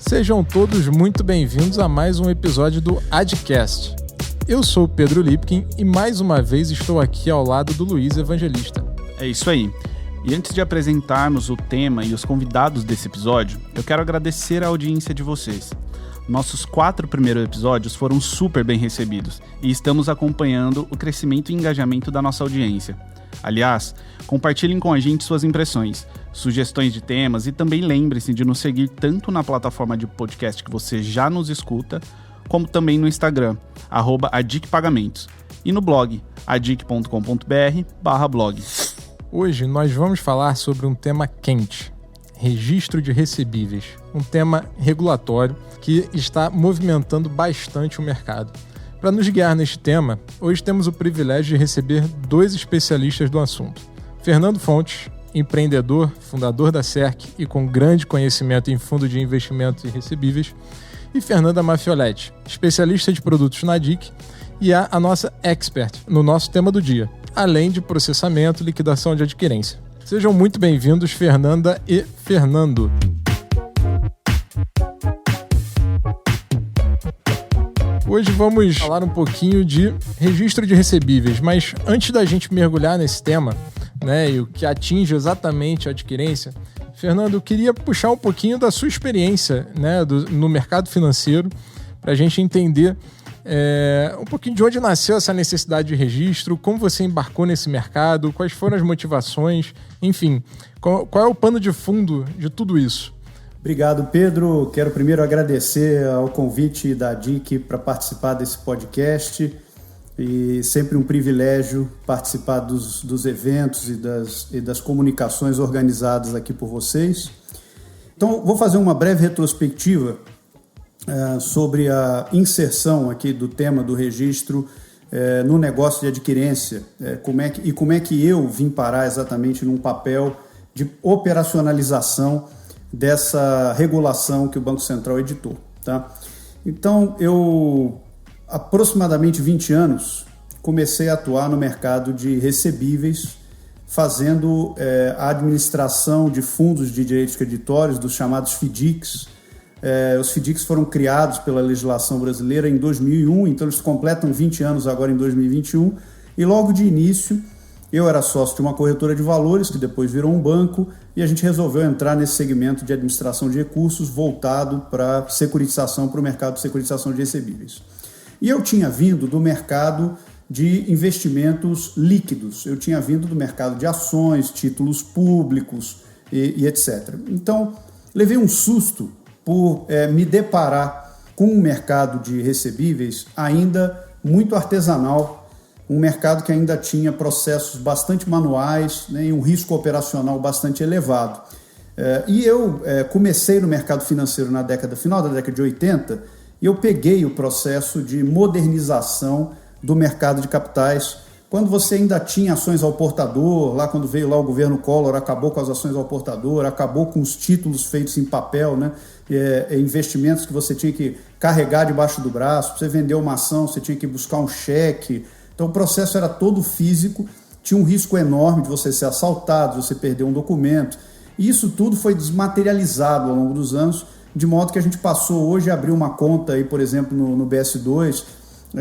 Sejam todos muito bem-vindos a mais um episódio do Adcast. Eu sou o Pedro Lipkin e mais uma vez estou aqui ao lado do Luiz Evangelista. É isso aí. E antes de apresentarmos o tema e os convidados desse episódio, eu quero agradecer a audiência de vocês. Nossos 4 primeiros episódios foram super bem recebidos e estamos acompanhando o crescimento e engajamento da nossa audiência. Aliás, compartilhem com a gente suas impressões, sugestões de temas e também lembre-se de nos seguir tanto na plataforma de podcast que você já nos escuta, como também no Instagram, @adicpagamentos, e no blog, adic.com.br/blog. Hoje nós vamos falar sobre um tema quente, registro de recebíveis, um tema regulatório que está movimentando bastante o mercado. Para nos guiar neste tema, hoje temos o privilégio de receber 2 especialistas do assunto. Fernando Fontes, empreendedor, fundador da CERC e com grande conhecimento em fundo de investimentos e recebíveis, e Fernanda Mafioletti, especialista de produtos na ADIC e a nossa expert no nosso tema do dia, além de processamento e liquidação de adquirência. Sejam muito bem-vindos, Fernanda e Fernando. Hoje vamos falar um pouquinho de registro de recebíveis, mas antes da gente mergulhar nesse tema, e o que atinge exatamente a adquirência, Fernando, eu queria puxar um pouquinho da sua experiência, no mercado financeiro, para a gente entender um pouquinho de onde nasceu essa necessidade de registro, como você embarcou nesse mercado, quais foram as motivações, enfim, qual é o pano de fundo de tudo isso? Obrigado, Pedro. Quero primeiro agradecer ao convite da ADIC para participar desse podcast e sempre um privilégio participar dos eventos e das comunicações organizadas aqui por vocês. Então, vou fazer uma breve retrospectiva sobre a inserção aqui do tema do registro no negócio de adquirência, como é que eu vim parar exatamente num papel de operacionalização dessa regulação que o Banco Central editou. Tá? Então, eu, aproximadamente 20 anos, comecei a atuar no mercado de recebíveis, fazendo a administração de fundos de direitos creditórios, dos chamados FDICs. Os FDICs foram criados pela legislação brasileira em 2001, então eles completam 20 anos agora em 2021, e logo de início eu era sócio de uma corretora de valores, que depois virou um banco, e a gente resolveu entrar nesse segmento de administração de recursos voltado para securitização, para o mercado de securitização de recebíveis. E eu tinha vindo do mercado de investimentos líquidos, eu tinha vindo do mercado de ações, títulos públicos e etc. Então, levei um susto por me deparar com um mercado de recebíveis ainda muito artesanal, um mercado que ainda tinha processos bastante manuais, e um risco operacional bastante elevado. E eu comecei no mercado financeiro na final da década de 80 e eu peguei o processo de modernização do mercado de capitais, quando você ainda tinha ações ao portador, lá quando veio lá o governo Collor, acabou com as ações ao portador, acabou com os títulos feitos em papel, investimentos que você tinha que carregar debaixo do braço, para você vender uma ação, você tinha que buscar um cheque. Então o processo era todo físico, tinha um risco enorme de você ser assaltado, de você perder um documento. E isso tudo foi desmaterializado ao longo dos anos, de modo que a gente passou hoje a abrir uma conta, aí, por exemplo, no BS2,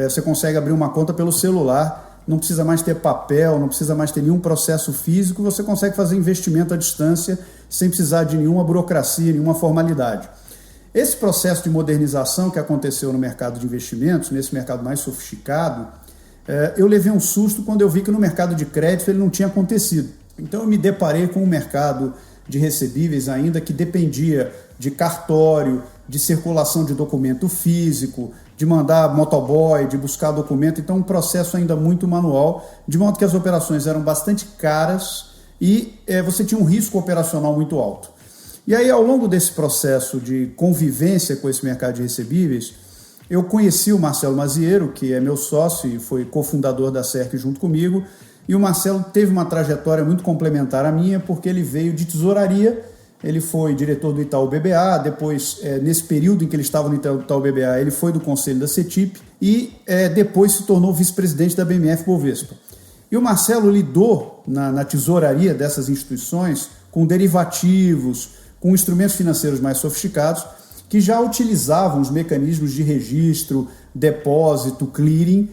você consegue abrir uma conta pelo celular, não precisa mais ter papel, não precisa mais ter nenhum processo físico, você consegue fazer investimento à distância sem precisar de nenhuma burocracia, nenhuma formalidade. Esse processo de modernização que aconteceu no mercado de investimentos, nesse mercado mais sofisticado, eu levei um susto quando eu vi que no mercado de crédito ele não tinha acontecido. Então eu me deparei com um mercado de recebíveis ainda que dependia de cartório, de circulação de documento físico, de mandar motoboy, de buscar documento. Então um processo ainda muito manual, de modo que as operações eram bastante caras e você tinha um risco operacional muito alto. E aí, ao longo desse processo de convivência com esse mercado de recebíveis, eu conheci o Marcelo Maziero, que é meu sócio e foi cofundador da CERC junto comigo, e o Marcelo teve uma trajetória muito complementar à minha, porque ele veio de tesouraria, ele foi diretor do Itaú BBA, depois, nesse período em que ele estava no Itaú BBA, ele foi do conselho da CETIP e depois se tornou vice-presidente da BMF Bovespa. E o Marcelo lidou na tesouraria dessas instituições com derivativos, com instrumentos financeiros mais sofisticados, que já utilizavam os mecanismos de registro, depósito, clearing,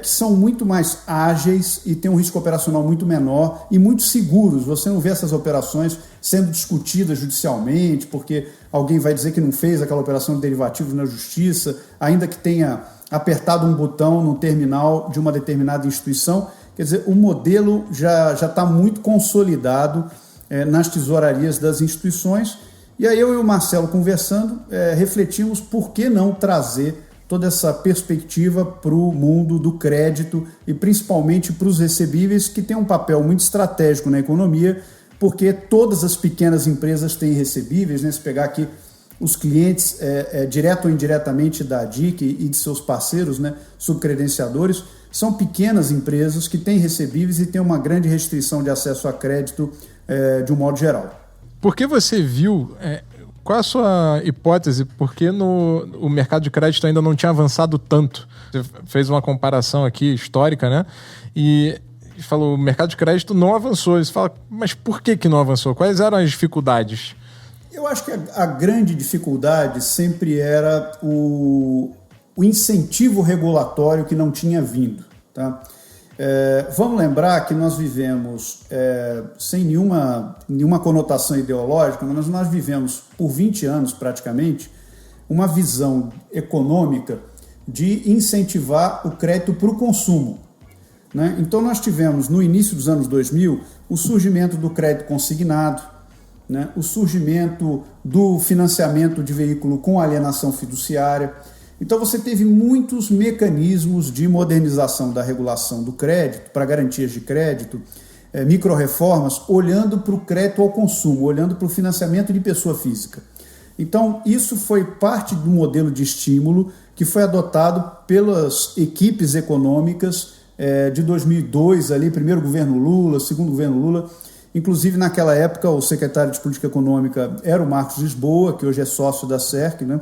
que são muito mais ágeis e têm um risco operacional muito menor e muito seguros. Você não vê essas operações sendo discutidas judicialmente, porque alguém vai dizer que não fez aquela operação de derivativos na justiça, ainda que tenha apertado um botão no terminal de uma determinada instituição. Quer dizer, o modelo já está muito consolidado nas tesourarias das instituições. E aí eu e o Marcelo conversando, refletimos por que não trazer toda essa perspectiva para o mundo do crédito e principalmente para os recebíveis, que tem um papel muito estratégico na economia, porque todas as pequenas empresas têm recebíveis, né? Se pegar aqui os clientes, direto ou indiretamente da DIC e de seus parceiros, né, subcredenciadores, são pequenas empresas que têm recebíveis e têm uma grande restrição de acesso a crédito de um modo geral. Por que você viu... Qual a sua hipótese? Por que o mercado de crédito ainda não tinha avançado tanto? Você fez uma comparação aqui histórica, né? E falou, o mercado de crédito não avançou. Você fala, mas por que não avançou? Quais eram as dificuldades? Eu acho que a grande dificuldade sempre era o incentivo regulatório que não tinha vindo, tá? Vamos lembrar que nós vivemos, sem nenhuma conotação ideológica, mas nós vivemos por 20 anos praticamente uma visão econômica de incentivar o crédito para o consumo, né? Então nós tivemos no início dos anos 2000 o surgimento do crédito consignado, né? O surgimento do financiamento de veículo com alienação fiduciária. Então você teve muitos mecanismos de modernização da regulação do crédito, para garantias de crédito, micro-reformas, olhando para o crédito ao consumo, olhando para o financiamento de pessoa física. Então isso foi parte do modelo de estímulo que foi adotado pelas equipes econômicas de 2002, ali, primeiro governo Lula, segundo governo Lula. Inclusive naquela época o secretário de Política Econômica era o Marcos Lisboa, que hoje é sócio da CERC, né?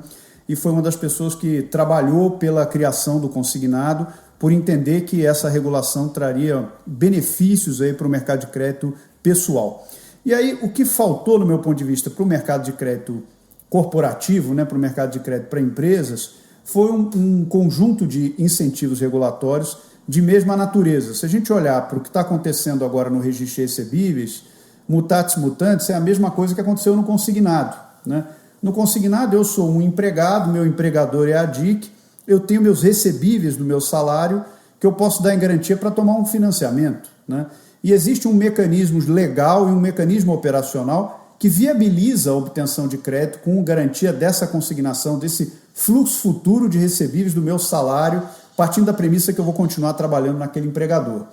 E foi uma das pessoas que trabalhou pela criação do consignado, por entender que essa regulação traria benefícios para o mercado de crédito pessoal. E aí o que faltou, no meu ponto de vista, para o mercado de crédito corporativo, né, para o mercado de crédito para empresas, foi um conjunto de incentivos regulatórios de mesma natureza. Se a gente olhar para o que está acontecendo agora no registro de recebíveis, mutatis mutandis, é a mesma coisa que aconteceu no consignado, né? No consignado, eu sou um empregado, meu empregador é a DIC, eu tenho meus recebíveis do meu salário que eu posso dar em garantia para tomar um financiamento, né? E existe um mecanismo legal e um mecanismo operacional que viabiliza a obtenção de crédito com garantia dessa consignação, desse fluxo futuro de recebíveis do meu salário, partindo da premissa que eu vou continuar trabalhando naquele empregador.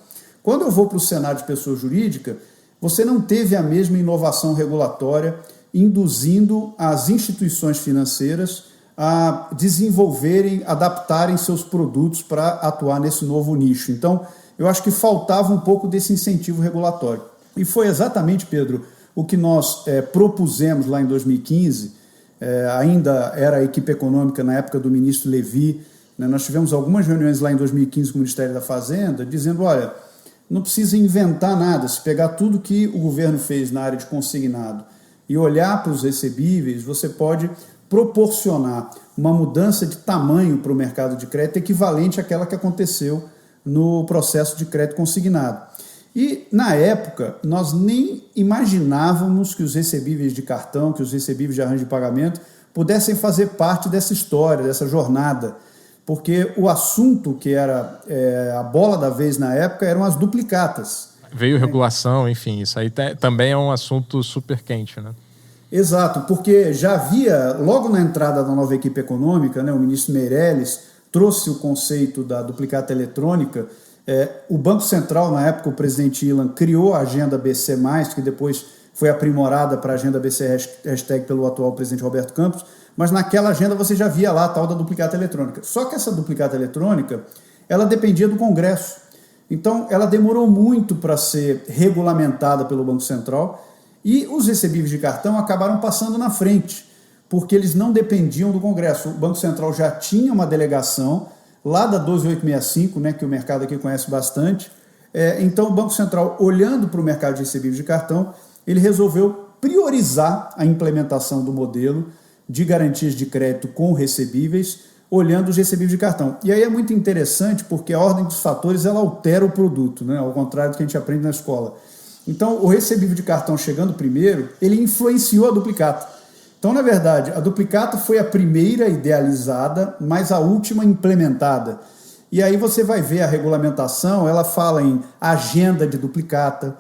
Quando eu vou para o cenário de pessoa jurídica, você não teve a mesma inovação regulatória induzindo as instituições financeiras a desenvolverem, adaptarem seus produtos para atuar nesse novo nicho. Então, eu acho que faltava um pouco desse incentivo regulatório. E foi exatamente, Pedro, o que nós propusemos lá em 2015, ainda era a equipe econômica na época do ministro Levi, né? Nós tivemos algumas reuniões lá em 2015 com o Ministério da Fazenda, dizendo, olha, não precisa inventar nada, se pegar tudo que o governo fez na área de consignado e olhar para os recebíveis, você pode proporcionar uma mudança de tamanho para o mercado de crédito equivalente àquela que aconteceu no processo de crédito consignado. E, na época, nós nem imaginávamos que os recebíveis de cartão, que os recebíveis de arranjo de pagamento pudessem fazer parte dessa história, dessa jornada, porque o assunto que era a bola da vez na época eram as duplicatas. Veio regulação, enfim, isso aí também é um assunto super quente, né? Exato, porque já havia, logo na entrada da nova equipe econômica, né, o ministro Meirelles trouxe o conceito da duplicata eletrônica. O Banco Central, na época, o presidente Ilan, criou a agenda BC+, que depois foi aprimorada para a agenda BC hashtag pelo atual presidente Roberto Campos, mas naquela agenda você já via lá a tal da duplicata eletrônica. Só que essa duplicata eletrônica, ela dependia do Congresso. Então, ela demorou muito para ser regulamentada pelo Banco Central e os recebíveis de cartão acabaram passando na frente, porque eles não dependiam do Congresso. O Banco Central já tinha uma delegação lá da 12865, né, que o mercado aqui conhece bastante. Então, o Banco Central, olhando para o mercado de recebíveis de cartão, ele resolveu priorizar a implementação do modelo de garantias de crédito com recebíveis, olhando os recebíveis de cartão. E aí é muito interessante porque a ordem dos fatores ela altera o produto, né? Ao contrário do que a gente aprende na escola. Então, o recebível de cartão chegando primeiro, ele influenciou a duplicata. Então, na verdade, a duplicata foi a primeira idealizada, mas a última implementada. E aí você vai ver a regulamentação, ela fala em agenda de duplicata,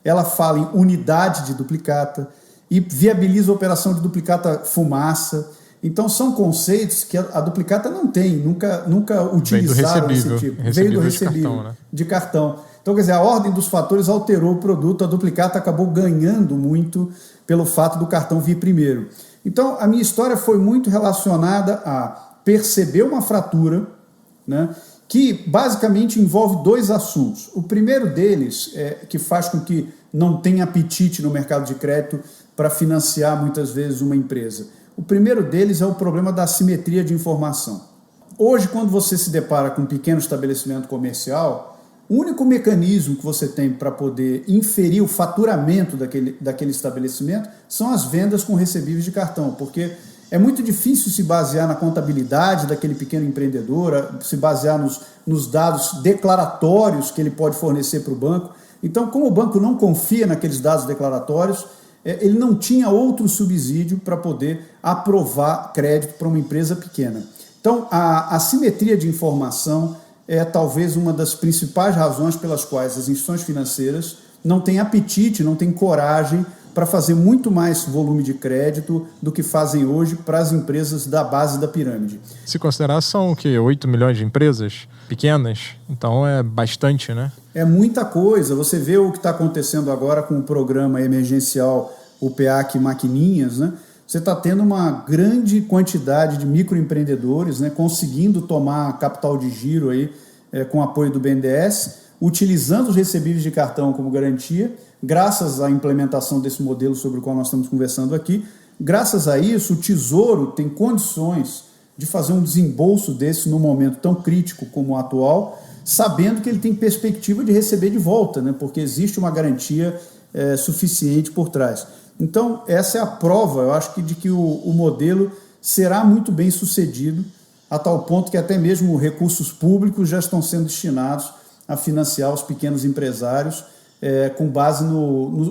ela fala em unidade de duplicata e viabiliza a operação de duplicata fumaça. Então, são conceitos que a duplicata não tem, nunca utilizaram esse tipo. Veio do recebível de cartão. Então, quer dizer, a ordem dos fatores alterou o produto, a duplicata acabou ganhando muito pelo fato do cartão vir primeiro. Então, a minha história foi muito relacionada a perceber uma fratura, né, que basicamente envolve dois assuntos. O primeiro deles, que faz com que não tenha apetite no mercado de crédito para financiar muitas vezes uma empresa. O primeiro deles é o problema da assimetria de informação. Hoje, quando você se depara com um pequeno estabelecimento comercial, o único mecanismo que você tem para poder inferir o faturamento daquele estabelecimento são as vendas com recebíveis de cartão, porque é muito difícil se basear na contabilidade daquele pequeno empreendedor, se basear nos dados declaratórios que ele pode fornecer para o banco. Então, como o banco não confia naqueles dados declaratórios, ele não tinha outro subsídio para poder aprovar crédito para uma empresa pequena. Então, a assimetria de informação é talvez uma das principais razões pelas quais as instituições financeiras não têm apetite, não têm coragem para fazer muito mais volume de crédito do que fazem hoje para as empresas da base da pirâmide. Se considerar, são o quê? 8 milhões de empresas pequenas? Então é bastante, né? É muita coisa. Você vê o que está acontecendo agora com o programa emergencial, o PEAC Maquininhas, né? Você está tendo uma grande quantidade de microempreendedores, né, conseguindo tomar capital de giro aí, com apoio do BNDES, utilizando os recebíveis de cartão como garantia, graças à implementação desse modelo sobre o qual nós estamos conversando aqui. Graças a isso, o Tesouro tem condições de fazer um desembolso desse num momento tão crítico como o atual, sabendo que ele tem perspectiva de receber de volta, né, porque existe uma garantia suficiente por trás. Então, essa é a prova, eu acho, de que o modelo será muito bem sucedido, a tal ponto que até mesmo recursos públicos já estão sendo destinados a financiar os pequenos empresários com base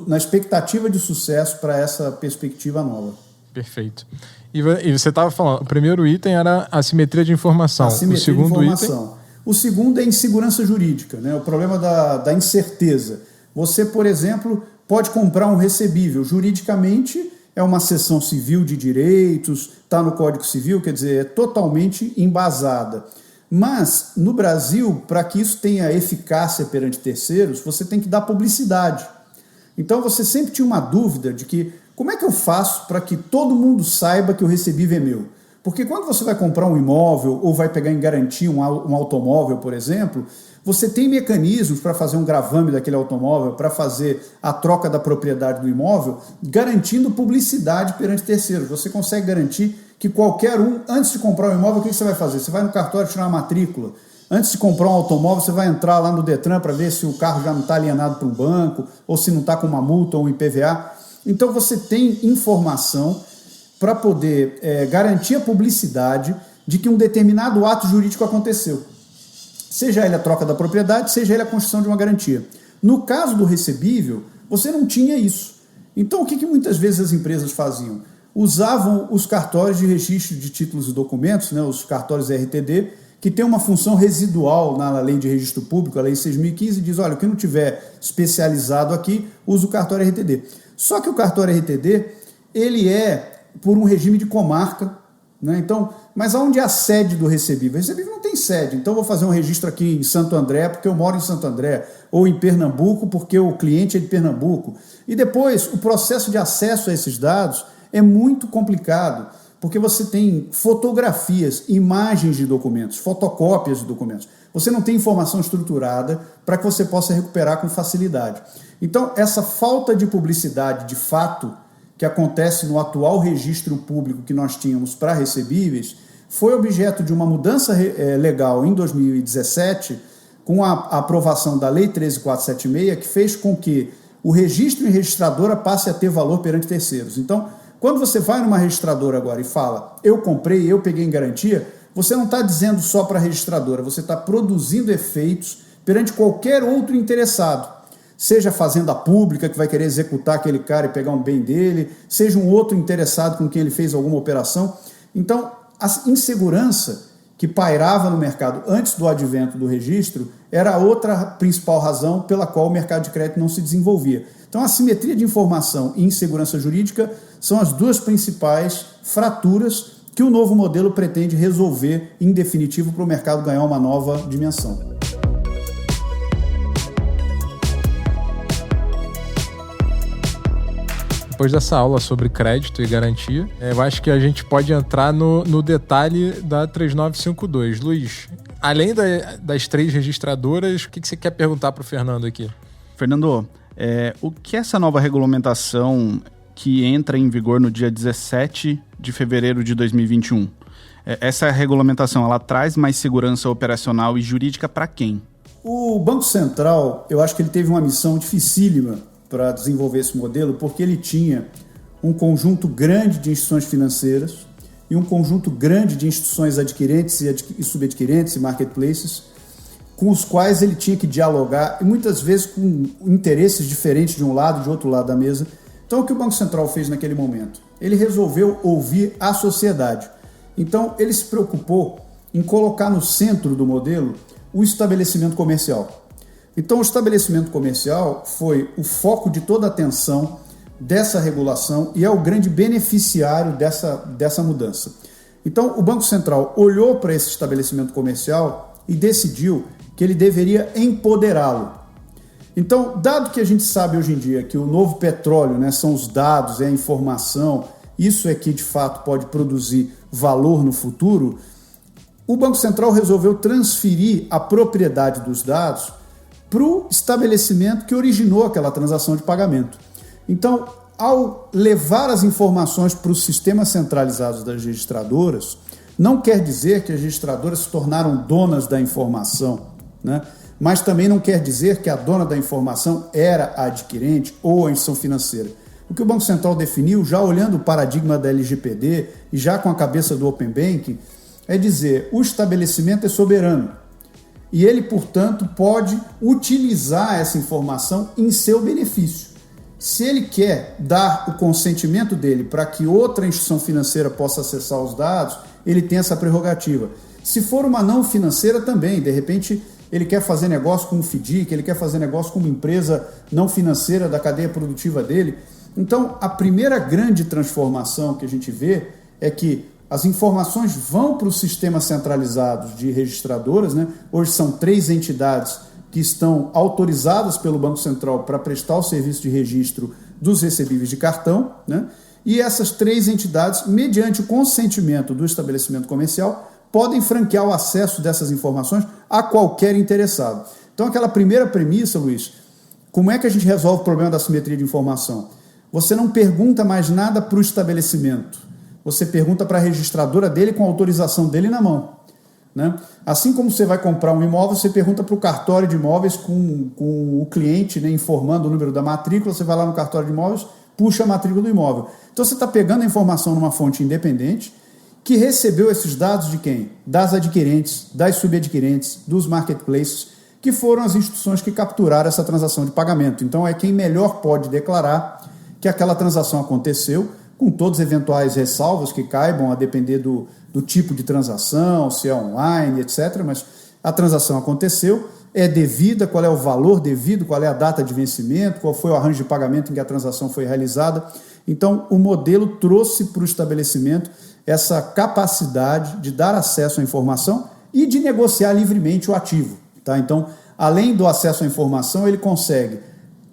na expectativa de sucesso para essa perspectiva nova. Perfeito. E você estava falando, o primeiro item era a assimetria de informação. Assimetria o segundo de informação. Item... O segundo é insegurança jurídica, né? O problema da incerteza. Você, por exemplo, pode comprar um recebível. Juridicamente, é uma seção civil de direitos, está no Código Civil, quer dizer, é totalmente embasada. Mas, no Brasil, para que isso tenha eficácia perante terceiros, você tem que dar publicidade. Então, você sempre tinha uma dúvida de que, como é que eu faço para que todo mundo saiba que o recebível é meu? Porque quando você vai comprar um imóvel ou vai pegar em garantia um automóvel, por exemplo, você tem mecanismos para fazer um gravame daquele automóvel, para fazer a troca da propriedade do imóvel, garantindo publicidade perante terceiros. Você consegue garantir que qualquer um, antes de comprar um imóvel, o que você vai fazer? Você vai no cartório tirar uma matrícula. Antes de comprar um automóvel, você vai entrar lá no Detran para ver se o carro já não está alienado para um banco, ou se não está com uma multa ou um IPVA. Então você tem informação para poder garantir a publicidade de que um determinado ato jurídico aconteceu. Seja ele a troca da propriedade, seja ele a construção de uma garantia. No caso do recebível, você não tinha isso. Então, o que muitas vezes as empresas faziam? Usavam os cartórios de registro de títulos e documentos, né, os cartórios RTD, que tem uma função residual na Lei de Registro Público, a Lei 6.015, diz, olha, quem não tiver especializado aqui, usa o cartório RTD. Só que o cartório RTD, ele é por um regime de comarca, né? Então, mas aonde é a sede do recebível? O recebível não tem sede, então eu vou fazer um registro aqui em Santo André, porque eu moro em Santo André, ou em Pernambuco, porque o cliente é de Pernambuco. E depois, o processo de acesso a esses dados é muito complicado, porque você tem fotografias, imagens de documentos, fotocópias de documentos. Você não tem informação estruturada para que você possa recuperar com facilidade. Então, essa falta de publicidade, de fato, que acontece no atual registro público que nós tínhamos para recebíveis, foi objeto de uma mudança legal em 2017, com a aprovação da Lei 13.476, que fez com que o registro em registradora passe a ter valor perante terceiros. Então, quando você vai numa registradora agora e fala, eu comprei, eu peguei em garantia, você não está dizendo só para a registradora, você está produzindo efeitos perante qualquer outro interessado. Seja a fazenda pública que vai querer executar aquele cara e pegar um bem dele, seja um outro interessado com quem ele fez alguma operação. Então, a insegurança que pairava no mercado antes do advento do registro era a outra principal razão pela qual o mercado de crédito não se desenvolvia. Então, a assimetria de informação e insegurança jurídica são as duas principais fraturas que o novo modelo pretende resolver em definitivo para o mercado ganhar uma nova dimensão. Depois dessa aula sobre crédito e garantia, eu acho que a gente pode entrar no detalhe da 3952. Luiz, além das 3 registradoras, o que você quer perguntar para o Fernando aqui? Fernando, o que essa nova regulamentação que entra em vigor no dia 17 de fevereiro de 2021, essa regulamentação, ela traz mais segurança operacional e jurídica para quem? O Banco Central, eu acho que ele teve uma missão dificílima para desenvolver esse modelo, porque ele tinha um conjunto grande de instituições financeiras e um conjunto grande de instituições adquirentes e subadquirentes e marketplaces, com os quais ele tinha que dialogar, e muitas vezes com interesses diferentes de um lado e de outro lado da mesa. Então, o que o Banco Central fez naquele momento? Ele resolveu ouvir a sociedade. Então, ele se preocupou em colocar no centro do modelo o estabelecimento comercial. Então, o estabelecimento comercial foi o foco de toda a atenção dessa regulação e é o grande beneficiário dessa mudança. Então, o Banco Central olhou para esse estabelecimento comercial e decidiu que ele deveria empoderá-lo. Então, dado que a gente sabe hoje em dia que o novo petróleo, né, são os dados, é a informação, isso é que de fato pode produzir valor no futuro, o Banco Central resolveu transferir a propriedade dos dados para o estabelecimento que originou aquela transação de pagamento. Então, ao levar as informações para os sistemas centralizados das registradoras, não quer dizer que as registradoras se tornaram donas da informação, né? Mas também não quer dizer que a dona da informação era a adquirente ou a instituição financeira. O que o Banco Central definiu, já olhando o paradigma da LGPD e já com a cabeça do Open Banking, é dizer o estabelecimento é soberano. E ele, portanto, pode utilizar essa informação em seu benefício. Se ele quer dar o consentimento dele para que outra instituição financeira possa acessar os dados, ele tem essa prerrogativa. Se for uma não financeira também, de repente ele quer fazer negócio com um FDIC, ele quer fazer negócio com uma empresa não financeira da cadeia produtiva dele. Então, a primeira grande transformação que a gente vê é que as informações vão para os sistemas centralizados de registradoras, né? Hoje são 3 entidades que estão autorizadas pelo Banco Central para prestar o serviço de registro dos recebíveis de cartão, né? E essas 3 entidades, mediante o consentimento do estabelecimento comercial, podem franquear o acesso dessas informações a qualquer interessado. Então, aquela primeira premissa, Luiz, como é que a gente resolve o problema da assimetria de informação? Você não pergunta mais nada para o estabelecimento. Você pergunta para a registradora dele com a autorização dele na mão, né? Assim como você vai comprar um imóvel, você pergunta para o cartório de imóveis com o cliente, né, informando o número da matrícula, você vai lá no cartório de imóveis, puxa a matrícula do imóvel. Então você está pegando a informação numa fonte independente que recebeu esses dados de quem? Das adquirentes, das subadquirentes, dos marketplaces, que foram as instituições que capturaram essa transação de pagamento. Então é quem melhor pode declarar que aquela transação aconteceu, com todas as eventuais ressalvas que caibam a depender do tipo de transação, se é online, etc. Mas a transação aconteceu, é devida, qual é o valor devido, qual é a data de vencimento, qual foi o arranjo de pagamento em que a transação foi realizada. Então, o modelo trouxe para o estabelecimento essa capacidade de dar acesso à informação e de negociar livremente o ativo, tá? Então, além do acesso à informação, ele consegue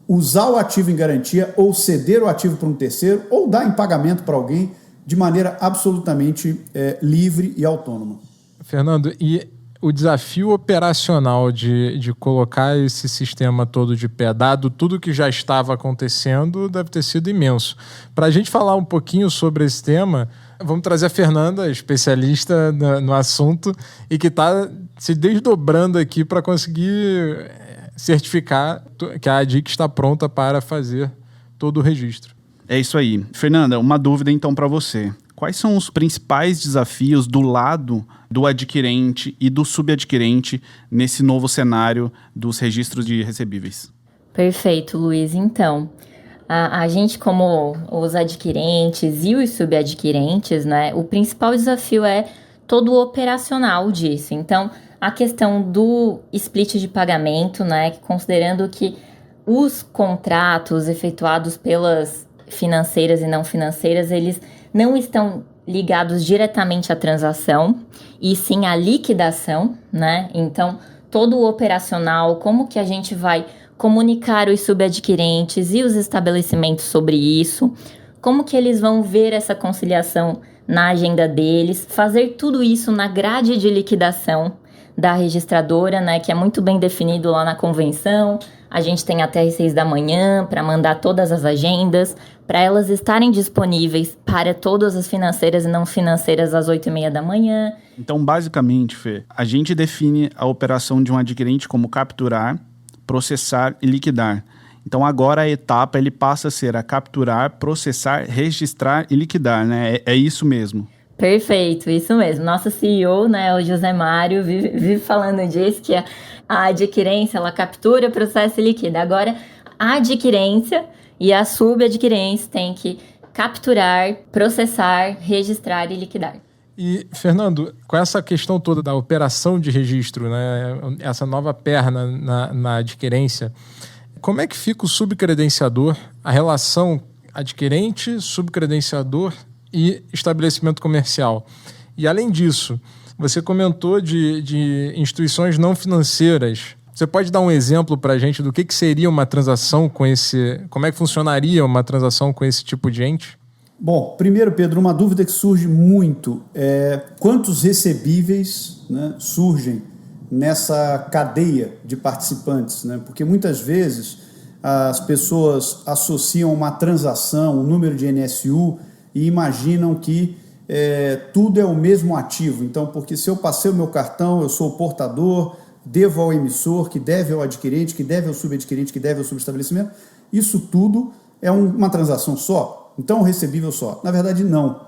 usar o ativo em garantia ou ceder o ativo para um terceiro ou dar em pagamento para alguém de maneira absolutamente livre e autônoma. Fernando, e o desafio operacional de colocar esse sistema todo de pé, dado tudo que já estava acontecendo, deve ter sido imenso. Para a gente falar um pouquinho sobre esse tema, vamos trazer a Fernanda, especialista no assunto, e que está se desdobrando aqui para conseguir certificar que a ADIC está pronta para fazer todo o registro. É isso aí. Fernanda, uma dúvida então para você. Quais são os principais desafios do lado do adquirente e do subadquirente nesse novo cenário dos registros de recebíveis? Perfeito, Luiz. Então, a gente, como os adquirentes e os subadquirentes, né, o principal desafio é todo o operacional disso. Então, a questão do split de pagamento, né, considerando que os contratos efetuados pelas financeiras e não financeiras, eles não estão ligados diretamente à transação, e sim à liquidação, né? Então, todo o operacional, como que a gente vai comunicar os subadquirentes e os estabelecimentos sobre isso, como que eles vão ver essa conciliação na agenda deles, fazer tudo isso na grade de liquidação da registradora, né, que é muito bem definido lá na convenção. A gente tem até às 6 da manhã para mandar todas as agendas, para elas estarem disponíveis para todas as financeiras e não financeiras às 8h30 da manhã. Então, basicamente, Fê, a gente define a operação de um adquirente como capturar, processar e liquidar. Então, agora a etapa ele passa a ser a capturar, processar, registrar e liquidar, né? É isso mesmo. Perfeito, isso mesmo. Nosso CEO, né, o José Mário, vive falando disso, que a adquirência, ela captura, processa e liquida. Agora, a adquirência e a subadquirência têm que capturar, processar, registrar e liquidar. E, Fernando, com essa questão toda da operação de registro, né, essa nova perna na adquirência, como é que fica o subcredenciador, a relação adquirente, subcredenciador e estabelecimento comercial? E, além disso, você comentou de instituições não financeiras. Você pode dar um exemplo para a gente do que seria uma transação com esse... Como é que funcionaria uma transação com esse tipo de ente? Bom, primeiro, Pedro, uma dúvida que surge muito é quantos recebíveis, né, surgem nessa cadeia de participantes, né? Porque muitas vezes as pessoas associam uma transação, um número de NSU e imaginam que tudo é o mesmo ativo. Então, porque se eu passei o meu cartão, eu sou o portador, devo ao emissor, que deve ao adquirente, que deve ao subadquirente, que deve ao subestabelecimento, isso tudo é uma transação só. Então, um recebível só. Na verdade, não.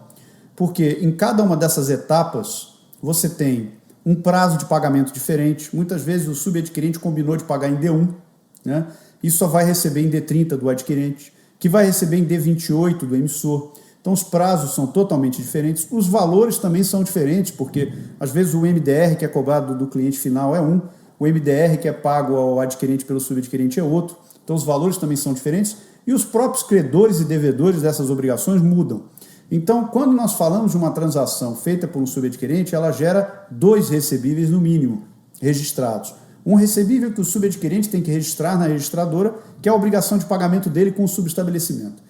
Porque em cada uma dessas etapas, você tem um prazo de pagamento diferente. Muitas vezes o subadquirente combinou de pagar em D1, né? E só vai receber em D30 do adquirente, que vai receber em D28 do emissor. Então, os prazos são totalmente diferentes. Os valores também são diferentes, porque, às vezes, o MDR que é cobrado do cliente final é um, o MDR que é pago ao adquirente pelo subadquirente é outro. Então, os valores também são diferentes. E os próprios credores e devedores dessas obrigações mudam. Então, quando nós falamos de uma transação feita por um subadquirente, ela gera 2 recebíveis no mínimo registrados. Um recebível que o subadquirente tem que registrar na registradora, que é a obrigação de pagamento dele com o subestabelecimento.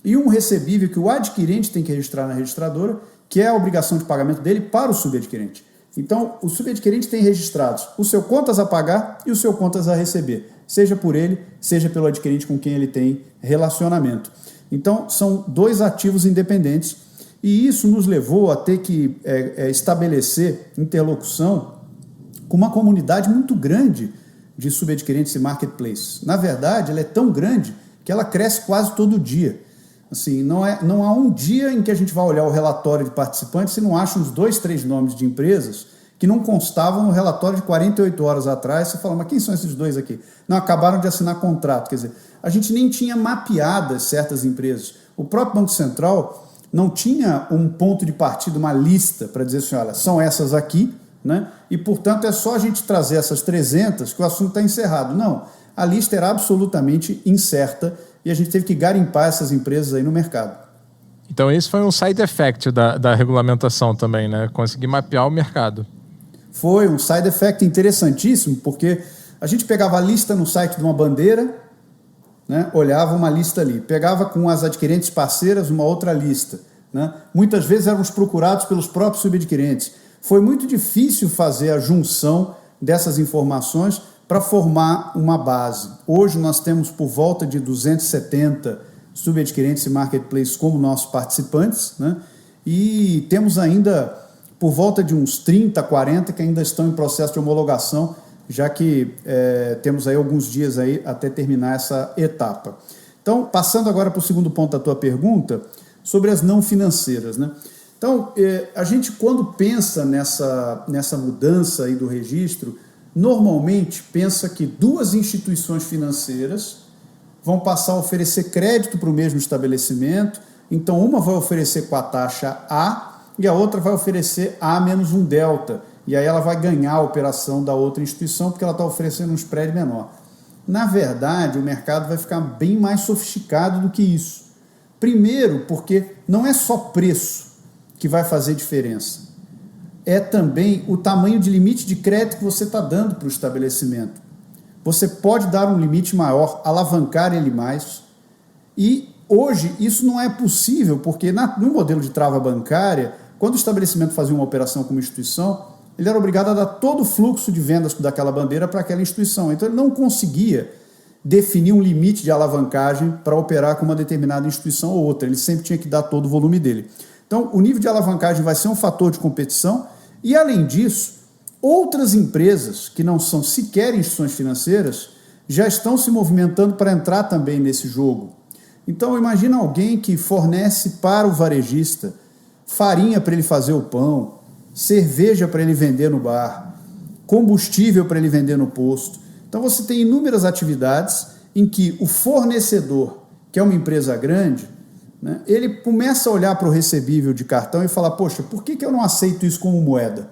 E um recebível que o adquirente tem que registrar na registradora, que é a obrigação de pagamento dele para o subadquirente. Então, o subadquirente tem registrados o seu contas a pagar e o seu contas a receber, seja por ele, seja pelo adquirente com quem ele tem relacionamento. Então, são 2 ativos independentes e isso nos levou a ter que estabelecer interlocução com uma comunidade muito grande de subadquirentes e marketplace. Na verdade, ela é tão grande que ela cresce quase todo dia. Assim, não há um dia em que a gente vai olhar o relatório de participantes e não acha uns 2, 3 nomes de empresas que não constavam no relatório de 48 horas atrás. Você fala, mas quem são esses 2 aqui? Não, acabaram de assinar contrato. Quer dizer, a gente nem tinha mapeadas certas empresas. O próprio Banco Central não tinha um ponto de partida, uma lista para dizer assim, olha, são essas aqui, né? E, portanto, é só a gente trazer essas 300 que o assunto está encerrado. Não, a lista era absolutamente incerta e a gente teve que garimpar essas empresas aí no mercado. Então, esse foi um side effect da regulamentação também, né? Conseguir mapear o mercado. Foi um side effect interessantíssimo, porque a gente pegava a lista no site de uma bandeira, né? Olhava uma lista ali, pegava com as adquirentes parceiras uma outra lista, né? Muitas vezes éramos procurados pelos próprios subadquirentes. Foi muito difícil fazer a junção dessas informações para formar uma base. Hoje nós temos por volta de 270 subadquirentes e marketplaces como nossos participantes, né? E temos ainda por volta de uns 30, 40 que ainda estão em processo de homologação, já que temos aí alguns dias aí até terminar essa etapa. Então, passando agora para o segundo ponto da tua pergunta, sobre as não financeiras, né? Então, a gente, quando pensa nessa mudança aí do registro, normalmente pensa que duas instituições financeiras vão passar a oferecer crédito para o mesmo estabelecimento. Então, uma vai oferecer com a taxa A e a outra vai oferecer A menos um delta. E aí ela vai ganhar a operação da outra instituição porque ela está oferecendo um spread menor. Na verdade, o mercado vai ficar bem mais sofisticado do que isso. Primeiro, porque não é só preço que vai fazer diferença. É também o tamanho de limite de crédito que você está dando para o estabelecimento. Você pode dar um limite maior, alavancar ele mais. E hoje isso não é possível, porque no modelo de trava bancária, quando o estabelecimento fazia uma operação com uma instituição, ele era obrigado a dar todo o fluxo de vendas daquela bandeira para aquela instituição. Então ele não conseguia definir um limite de alavancagem para operar com uma determinada instituição ou outra. Ele sempre tinha que dar todo o volume dele. Então, o nível de alavancagem vai ser um fator de competição e, além disso, outras empresas que não são sequer instituições financeiras já estão se movimentando para entrar também nesse jogo. Então, imagina alguém que fornece para o varejista farinha para ele fazer o pão, cerveja para ele vender no bar, combustível para ele vender no posto. Então, você tem inúmeras atividades em que o fornecedor, que é uma empresa grande, né, ele começa a olhar para o recebível de cartão e falar, poxa, por que eu não aceito isso como moeda?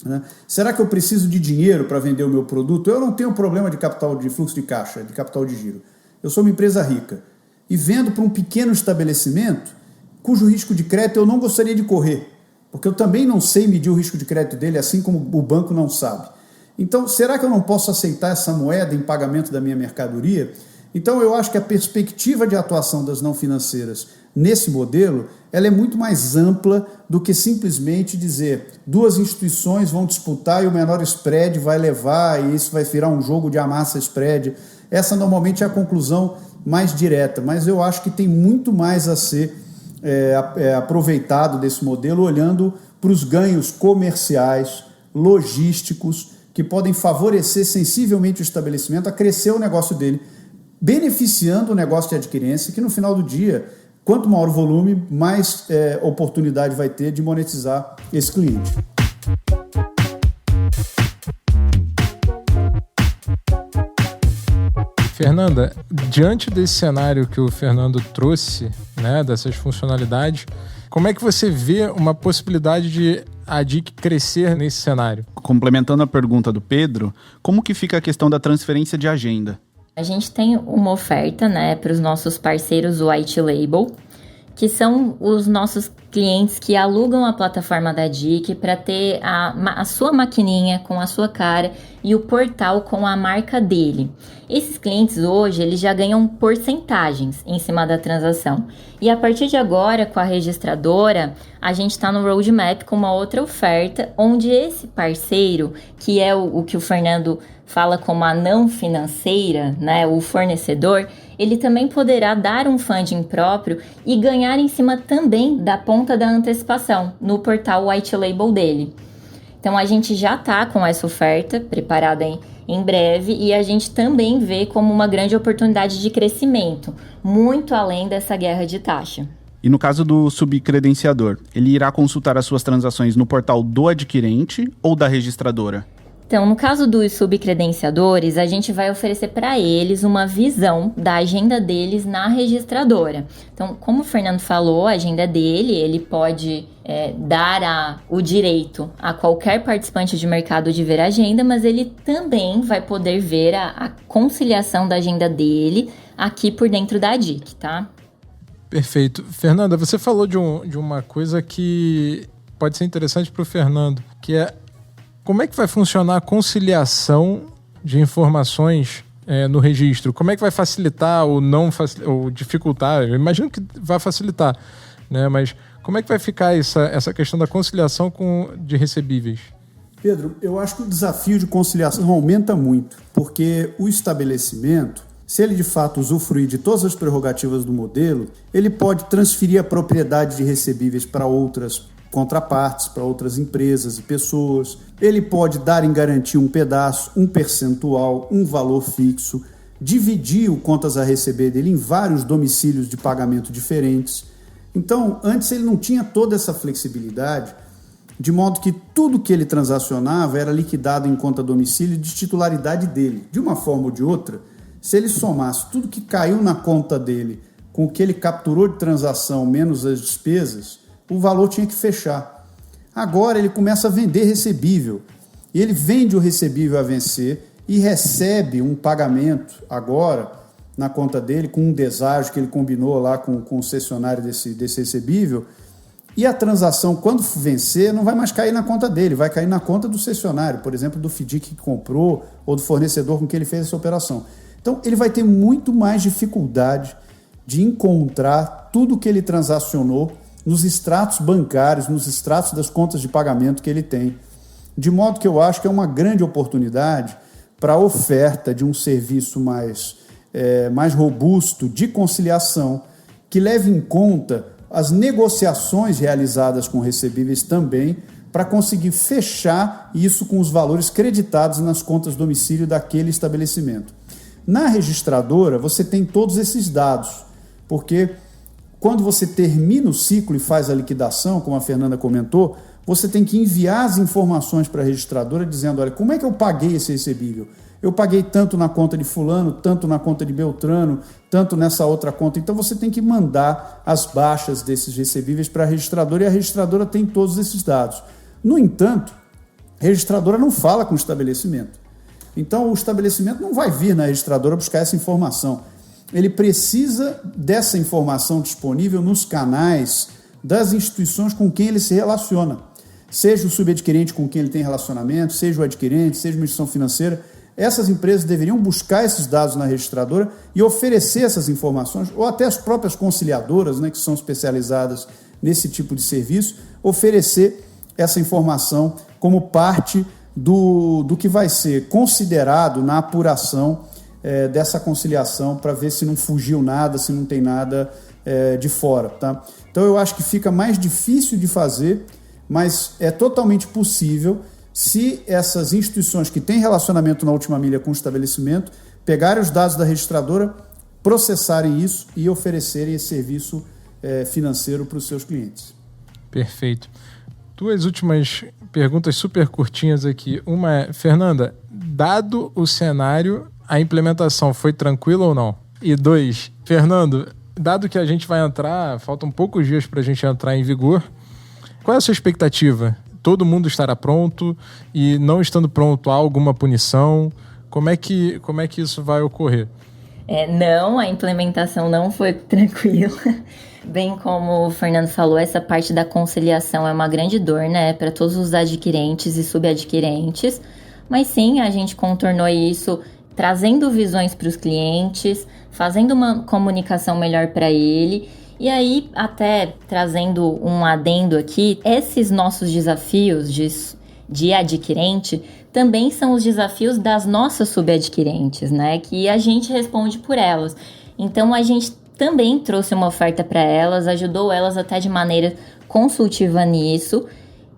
Né? Será que eu preciso de dinheiro para vender o meu produto? Eu não tenho problema de capital de fluxo de caixa, de capital de giro. Eu sou uma empresa rica e vendo para um pequeno estabelecimento cujo risco de crédito eu não gostaria de correr, porque eu também não sei medir o risco de crédito dele, assim como o banco não sabe. Então, será que eu não posso aceitar essa moeda em pagamento da minha mercadoria? Então, eu acho que a perspectiva de atuação das não financeiras nesse modelo, ela é muito mais ampla do que simplesmente dizer duas instituições vão disputar e o menor spread vai levar e isso vai virar um jogo de amassa spread. Essa normalmente é a conclusão mais direta, mas eu acho que tem muito mais a ser aproveitado desse modelo olhando para os ganhos comerciais, logísticos, que podem favorecer sensivelmente o estabelecimento a crescer o negócio dele, beneficiando o negócio de adquirência, que no final do dia, quanto maior o volume, mais oportunidade vai ter de monetizar esse cliente. Fernanda, diante desse cenário que o Fernando trouxe, né, dessas funcionalidades, como é que você vê uma possibilidade de a DIC crescer nesse cenário? Complementando a pergunta do Pedro, como que fica a questão da transferência de agenda? A gente tem uma oferta, né, para os nossos parceiros White Label, que são os nossos clientes que alugam a plataforma da DIC para ter a sua maquininha com a sua cara e o portal com a marca dele. Esses clientes hoje, eles já ganham porcentagens em cima da transação. E a partir de agora, com a registradora, a gente está no roadmap com uma outra oferta, onde esse parceiro, que é o que o Fernando fala como a não financeira, né, o fornecedor, ele também poderá dar um funding próprio e ganhar em cima também da ponta da antecipação no portal White Label dele. Então a gente já está com essa oferta preparada em breve e a gente também vê como uma grande oportunidade de crescimento, muito além dessa guerra de taxa. E no caso do subcredenciador, ele irá consultar as suas transações no portal do adquirente ou da registradora? Então, no caso dos subcredenciadores, a gente vai oferecer para eles uma visão da agenda deles na registradora. Então, como o Fernando falou, a agenda dele, ele pode dar o direito a qualquer participante de mercado de ver a agenda, mas ele também vai poder ver a conciliação da agenda dele aqui por dentro da DIC, tá? Perfeito. Fernanda, você falou de uma coisa que pode ser interessante para o Fernando, que é como é que vai funcionar a conciliação de informações no registro? Como é que vai facilitar ou ou dificultar? Eu imagino que vai facilitar, né? Mas como é que vai ficar essa questão da conciliação de recebíveis? Pedro, eu acho que o desafio de conciliação aumenta muito, porque o estabelecimento, se ele de fato usufruir de todas as prerrogativas do modelo, ele pode transferir a propriedade de recebíveis para outras contrapartes, para outras empresas e pessoas. Ele pode dar em garantia um pedaço, um percentual, um valor fixo, dividir o contas a receber dele em vários domicílios de pagamento diferentes. Então, antes ele não tinha toda essa flexibilidade, de modo que tudo que ele transacionava era liquidado em conta domicílio de titularidade dele. De uma forma ou de outra, se ele somasse tudo que caiu na conta dele com o que ele capturou de transação menos as despesas, o valor tinha que fechar. Agora ele começa a vender recebível. E ele vende o recebível a vencer e recebe um pagamento agora na conta dele com um deságio que ele combinou lá com o concessionário desse recebível. E a transação, quando vencer, não vai mais cair na conta dele, vai cair na conta do cessionário, por exemplo, do FDIC que comprou ou do fornecedor com que ele fez essa operação. Então, ele vai ter muito mais dificuldade de encontrar tudo que ele transacionou nos extratos bancários, nos extratos das contas de pagamento que ele tem. De modo que eu acho que é uma grande oportunidade para a oferta de um serviço mais robusto de conciliação, que leve em conta as negociações realizadas com recebíveis também, para conseguir fechar isso com os valores creditados nas contas domicílio daquele estabelecimento. Na registradora, você tem todos esses dados, porque quando você termina o ciclo e faz a liquidação, como a Fernanda comentou, você tem que enviar as informações para a registradora dizendo, olha, como é que eu paguei esse recebível? Eu paguei tanto na conta de fulano, tanto na conta de Beltrano, tanto nessa outra conta. Então você tem que mandar as baixas desses recebíveis para a registradora e a registradora tem todos esses dados. No entanto, a registradora não fala com o estabelecimento. Então o estabelecimento não vai vir na registradora buscar essa informação. Ele precisa dessa informação disponível nos canais das instituições com quem ele se relaciona. Seja o subadquirente com quem ele tem relacionamento, seja o adquirente, seja uma instituição financeira. Essas empresas deveriam buscar esses dados na registradora e oferecer essas informações, ou até as próprias conciliadoras, né, que são especializadas nesse tipo de serviço, oferecer essa informação como parte do que vai ser considerado na apuração dessa conciliação, para ver se não fugiu nada, se não tem nada de fora. Tá? Então eu acho que fica mais difícil de fazer, mas é totalmente possível se essas instituições que têm relacionamento na última milha com o estabelecimento pegarem os dados da registradora, processarem isso e oferecerem esse serviço financeiro para os seus clientes. Perfeito. Duas últimas perguntas super curtinhas aqui. Uma é, Fernanda, dado o cenário, a implementação foi tranquila ou não? E dois, Fernando, dado que a gente vai entrar, faltam poucos dias para a gente entrar em vigor, qual é a sua expectativa? Todo mundo estará pronto e não estando pronto há alguma punição? Como é que isso vai ocorrer? Não, a implementação não foi tranquila. Bem como o Fernando falou, essa parte da conciliação é uma grande dor, né, para todos os adquirentes e subadquirentes. Mas sim, a gente contornou isso trazendo visões para os clientes, fazendo uma comunicação melhor para ele. E aí, até trazendo um adendo aqui, esses nossos desafios de adquirente também são os desafios das nossas subadquirentes, né? Que a gente responde por elas. Então, a gente também trouxe uma oferta para elas, ajudou elas até de maneira consultiva nisso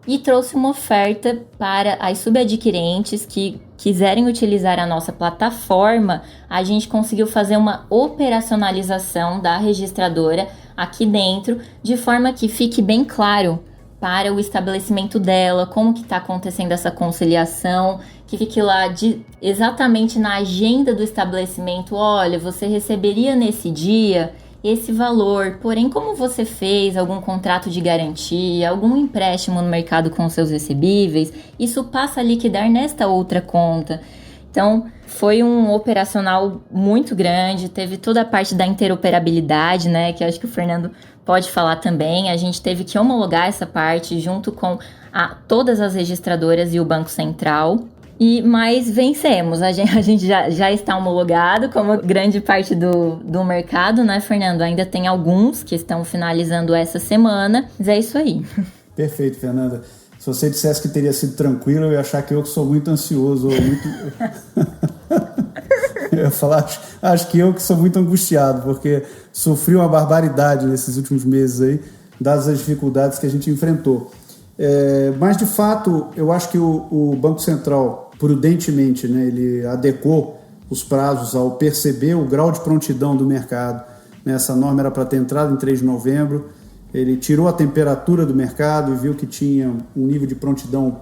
e trouxe uma oferta para as subadquirentes que quiserem utilizar a nossa plataforma. A gente conseguiu fazer uma operacionalização da registradora aqui dentro, de forma que fique bem claro para o estabelecimento dela como que está acontecendo essa conciliação, que fique lá exatamente na agenda do estabelecimento, olha, você receberia nesse dia esse valor, porém como você fez algum contrato de garantia, algum empréstimo no mercado com seus recebíveis, isso passa a liquidar nesta outra conta. Então, foi um operacional muito grande, teve toda a parte da interoperabilidade, né, que eu acho que o Fernando pode falar também. A gente teve que homologar essa parte junto com todas as registradoras e o Banco Central. Mas vencemos, a gente já está homologado, como grande parte do mercado, né, Fernando? Ainda tem alguns que estão finalizando essa semana, mas é isso aí. Perfeito, Fernanda. Se você dissesse que teria sido tranquilo, eu ia achar que eu sou muito ansioso. Ou muito... eu ia falar, acho que eu que sou muito angustiado, porque sofri uma barbaridade nesses últimos meses aí, dadas as dificuldades que a gente enfrentou. Mas, de fato, eu acho que o Banco Central, prudentemente, né, ele adequou os prazos ao perceber o grau de prontidão do mercado. Essa norma era para ter entrado em 3 de novembro, ele tirou a temperatura do mercado e viu que tinha um nível de prontidão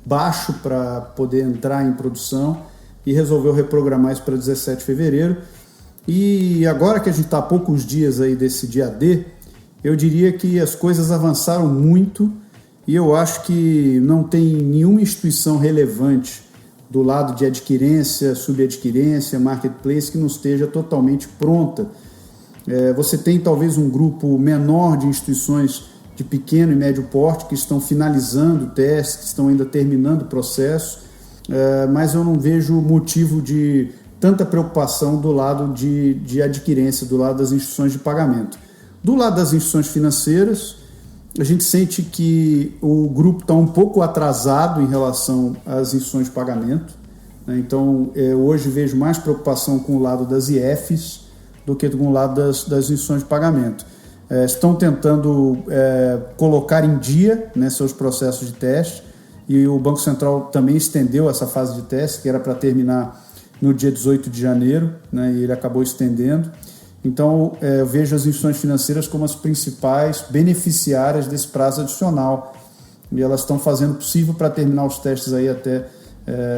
baixo para poder entrar em produção e resolveu reprogramar isso para 17 de fevereiro. E agora que a gente está a poucos dias aí desse dia D, eu diria que as coisas avançaram muito e eu acho que não tem nenhuma instituição relevante do lado de adquirência, subadquirência, marketplace que não esteja totalmente pronta. Você tem talvez um grupo menor de instituições de pequeno e médio porte que estão finalizando testes, que estão ainda terminando o processo, mas eu não vejo motivo de tanta preocupação do lado de adquirência, do lado das instituições de pagamento. Do lado das instituições financeiras, a gente sente que o grupo está um pouco atrasado em relação às instituições de pagamento, né? Então, hoje vejo mais preocupação com o lado das IFs do que com o lado das instituições de pagamento. Estão tentando colocar em dia, né, seus processos de teste, e o Banco Central também estendeu essa fase de teste, que era para terminar no dia 18 de janeiro, né, e ele acabou estendendo. Então, eu vejo as instituições financeiras como as principais beneficiárias desse prazo adicional, e elas estão fazendo o possível para terminar os testes aí até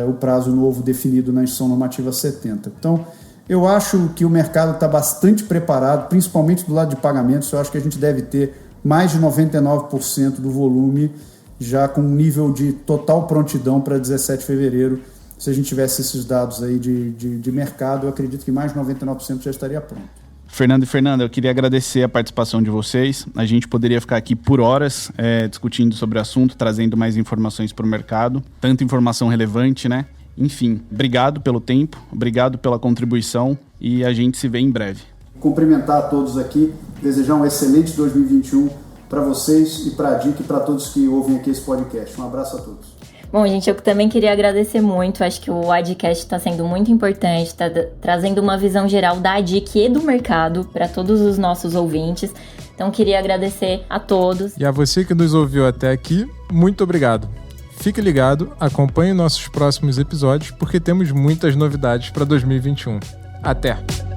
o prazo novo definido na Instituição Normativa 70. Então, eu acho que o mercado está bastante preparado, principalmente do lado de pagamentos. Eu acho que a gente deve ter mais de 99% do volume já com um nível de total prontidão para 17 de fevereiro. Se a gente tivesse esses dados aí de mercado, eu acredito que mais de 99% já estaria pronto. Fernando e Fernanda, eu queria agradecer a participação de vocês. A gente poderia ficar aqui por horas discutindo sobre o assunto, trazendo mais informações para o mercado. Tanta informação relevante, né? Enfim, obrigado pelo tempo, obrigado pela contribuição e a gente se vê em breve. Cumprimentar a todos aqui, desejar um excelente 2021 para vocês e para a DIC e para todos que ouvem aqui esse podcast. Um abraço a todos. Bom, gente, eu também queria agradecer muito. Acho que o ADCast está sendo muito importante, está trazendo uma visão geral da ADIC e do mercado para todos os nossos ouvintes. Então, queria agradecer a todos. E a você que nos ouviu até aqui, muito obrigado. Fique ligado, acompanhe nossos próximos episódios, porque temos muitas novidades para 2021. Até!